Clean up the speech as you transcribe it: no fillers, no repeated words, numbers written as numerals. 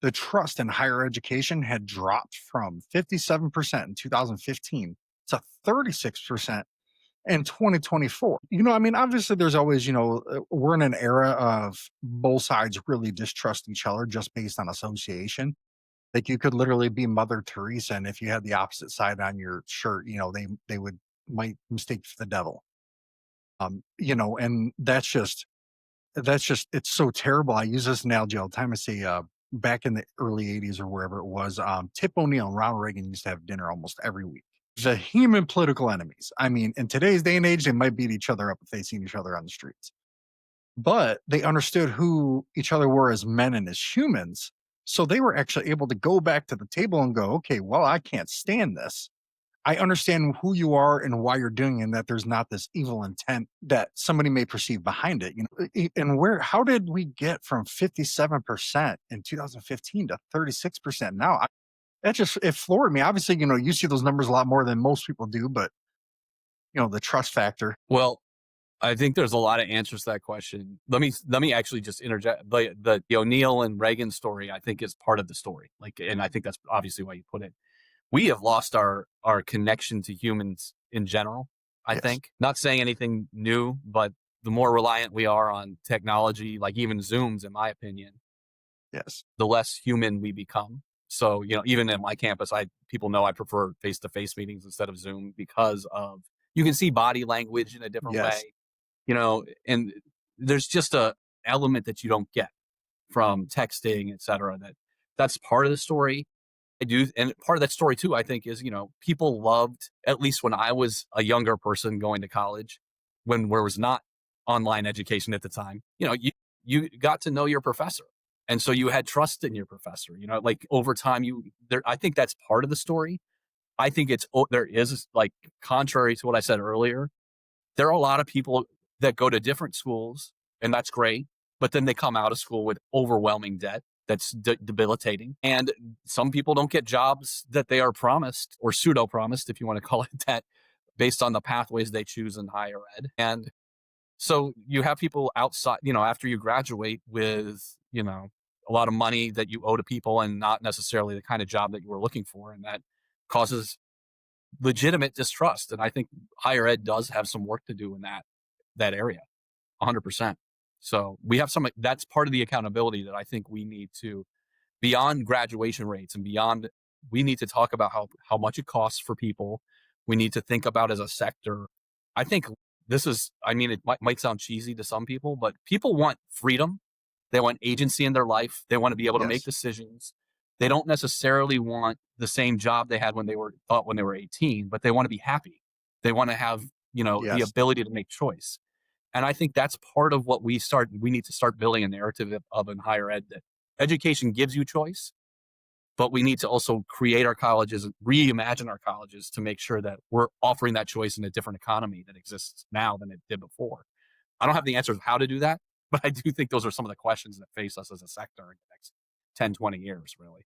the trust in higher education had dropped from 57% in 2015 to 36% in 2024. I mean, obviously, there's always, we're in an era of both sides really distrust each other just based on association. Like you could literally be Mother Teresa, and if you had the opposite side on your shirt, they would might mistake you for the devil. And that's just it's so terrible. I use this analogy all the time. I say, back in the early '80s or wherever it was, Tip O'Neill and Ronald Reagan used to have dinner almost every week. The human political enemies. I mean, in today's day and age, they might beat each other up if they seen each other on the streets, but they understood who each other were as men and as humans. So they were actually able to go back to the table and go, okay, well, I can't stand this. I understand who you are and why you're doing it, and that there's not this evil intent that somebody may perceive behind it. And how did we get from 57% in 2015 to 36% now? It floored me. Obviously, you see those numbers a lot more than most people do, but the trust factor. Well, I think there's a lot of answers to that question. Let me actually just interject. The O'Neill and Reagan story, I think, is part of the story. And I think that's obviously why you put it. We have lost our connection to humans in general. I Yes. think, not saying anything new, but the more reliant we are on technology, like even Zooms, in my opinion, Yes. the less human we become. So, even at my campus, people know I prefer face-to-face meetings instead of Zoom because of you can see body language in a different Yes. way, and there's just a element that you don't get from texting, et cetera. That's part of the story. I do, and part of that story too, I think, is people loved, at least when I was a younger person going to college, when there was not online education at the time. You got to know your professor, and so you had trust in your professor. Like over time, I think that's part of the story. I think there is, like, contrary to what I said earlier, there are a lot of people that go to different schools, and that's great. But then they come out of school with overwhelming debt that's debilitating. And some people don't get jobs that they are promised, or pseudo promised, if you want to call it that, based on the pathways they choose in higher ed. And so you have people outside, after you graduate with, a lot of money that you owe to people and not necessarily the kind of job that you were looking for. And that causes legitimate distrust. And I think higher ed does have some work to do in that area, 100%. So that's part of the accountability that I think we need to, beyond graduation rates and beyond, we need to talk about how much it costs for people. We need to think about as a sector. I think it might sound cheesy to some people, but people want freedom. They want agency in their life. They want to be able to make Yes. decisions. They don't necessarily want the same job they had when they were 18, but they want to be happy. They want to have, the Yes. ability to make choice. And I think that's part of what we need to start building a narrative of in higher ed, that education gives you choice, but we need to also create our colleges and reimagine our colleges to make sure that we're offering that choice in a different economy that exists now than it did before. I don't have the answers how to do that, but I do think those are some of the questions that face us as a sector in the next 10, 20 years, really.